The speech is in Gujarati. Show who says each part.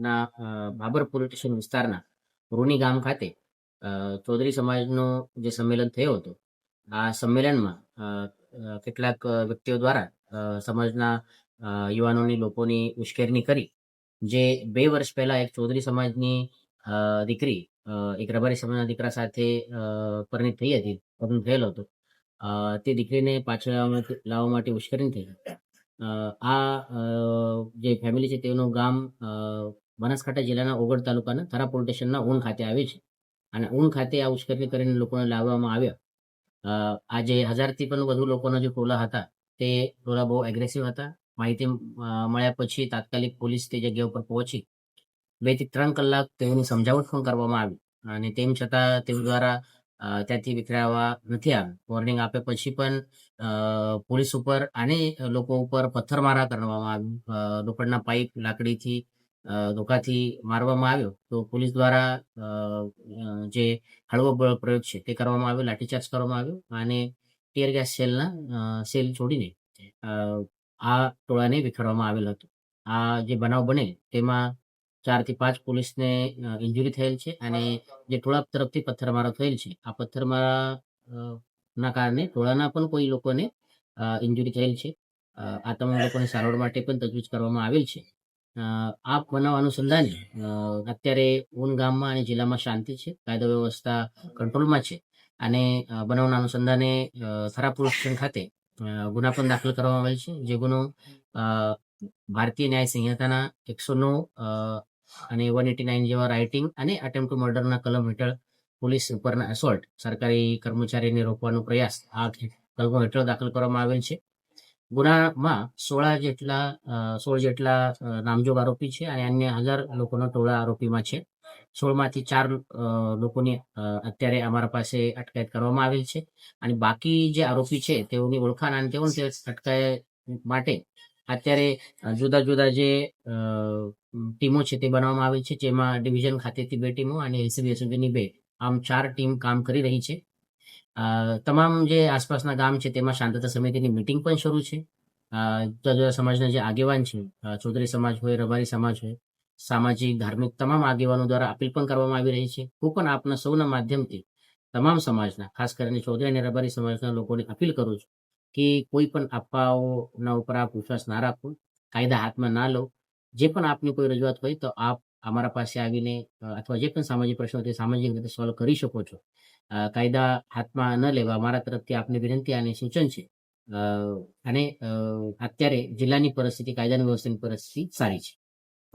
Speaker 1: ના બાબર પોલીસ સ્ટેશન વિસ્તારના રૂની ગામ ખાતે ચૌધરી સમાજનું જે સંમેલન થયો હતો. આ સંમેલનમાં કેટલાક વ્યક્તિઓ દ્વારા સમાજના યુવાનોની લોકોની ઉશ્કેરણી કરી જે 2 વર્ષ પહેલા એક ચૌધરી સમાજની દીકરી એક રબારી સમાજના દીકરા સાથે પરિણીત થઈ હતી, લગ્ન થયેલો હતો. તે દીકરીને પાછળ લાવવા માટે ઉશ્કેરણી થઈ. આ જે ફેમિલી છે તેનું ગામ બનાસકાંઠા જિલ્લાના ઓગળ તાલુકાના થરા પોલીસ સ્ટેશનના ઊન ખાતે આવે છે. અને ઊન ખાતે આ ઉશ્કેરણી કરીને લોકોને લાવવામાં આવ્યા. આ જે 1000થી પણ વધુ લોકોના જે ટોળા હતા તે ટોળા બહુ એગ્રેસિવ હતા. માહિતી મળ્યા પછી તાત્કાલિક પોલીસ તે જગ્યા ઉપર પહોંચી 2 થી 3 કલાક તેઓની સમજાવટ પણ કરવામાં આવી અને તેમ છતાં તેઓ દ્વારા ત્યાંથી વિખરાવા નથી આવ્યા. વોર્નિંગ આપ્યા પછી પણ પોલીસ ઉપર અને લોકો ઉપર પથ્થરમારા કરવામાં આવ્યું. લોખંડના પાઇપ લાકડીથી ધોકાથી મારવામાં આવ્યો. તો પોલીસ દ્વારા જે હળવો બળ પ્રયોગ છે તે કરવામાં આવ્યો, લાઠીચાર્જ કરવામાં આવ્યો અને ટીયર ગેસ સેલ છોડીને આ ટોળાને વિખેરવામાં આવેલ હતો. આ જે બનાવ બને તેમાં 4 થી 5 પોલીસને ઇન્જુરી થયેલ છે અને જે ટોળા તરફથી પથ્થરમારો થયેલ છે આ પથ્થરમારા ના કારણે ટોળાના પણ કોઈ લોકોને ઇન્જુરી થયેલ છે. આ તમામ લોકોને સારવાર માટે પણ તજવીજ કરવામાં આવેલ છે. આ બનાવ અનુસંધાને અત્યારે ઊન ગામમાં અને જિલ્લામાં શાંતિ છે, કાયદો વ્યવસ્થા કંટ્રોલમાં છે અને બનાવના અનુસંધાને થરા પોલીસ સ્ટેશન ખાતે ગુના પણ દાખલ કરવામાં આવેલ છે. જે ગુનો ભારતીય ન્યાય સંહિતાના 109 અને 189 જેવા રાઇટિંગ અને અટેમ્પ્ટ ટુ મર્ડરના કલમ હેઠળ પોલીસ ઉપરના એસોલ્ટ, સરકારી કર્મચારીને રોકવાનો પ્રયાસ આ કલમો હેઠળ દાખલ કરવામાં આવેલ છે. ગુનામાં 16 જેટલા નામજોગ આરોપી છે અને અન્ય 1000 લોકોનો ટોળા આરોપીમાં છે. 16માંથી 4 લોકોની અત્યારે અમારા પાસે અટકાયત કરવામાં આવેલ છે અને બાકી જે આરોપી છે તેઓની ઓળખાણ અને તેઓની અટકાયત માટે અત્યારે જુદા જુદા જે ટીમો છે તે બનાવવામાં આવેલ છે, જેમાં ડિવિઝન ખાતેથી 2 ટીમો અને એલસીબી એસઓજીની 2, આમ 4 ટીમ કામ કરી રહી છે. તમામ જે આસપાસના ગામ છે તેમાં શાંતતા સમિતિની મિટિંગ પણ શરૂ છે. જુદા જુદા સમાજના જે આગેવાન છે, ચૌધરી સમાજ હોય, રબારી સમાજ હોય, સામાજિક ધાર્મિક તમામ આગેવાનો દ્વારા અપીલ પણ કરવામાં આવી રહી છે. હું પણ આપના સૌના માધ્યમથી તમામ સમાજના, ખાસ કરીને ચૌધરી અને રબારી સમાજના લોકોને અપીલ કરું છું કે કોઈ પણ અફવાઓના ઉપર આપ વિશ્વાસ ના રાખો, કાયદા હાથમાં ના લો. જે પણ આપની કોઈ રજૂઆત હોય તો આપ અમારા પાસે આવીને અથવા જે પણ સામાજિક પ્રશ્નો તે સામાજિક રીતે સોલ્વ કરી શકો છો. કાયદા હાથમાં ન લેવા અમારા તરફથી આપની વિનંતી અને સૂચન છે. અને અત્યારે જિલ્લાની પરિસ્થિતિ, કાયદાની વ્યવસ્થાની પરિસ્થિતિ સારી છે.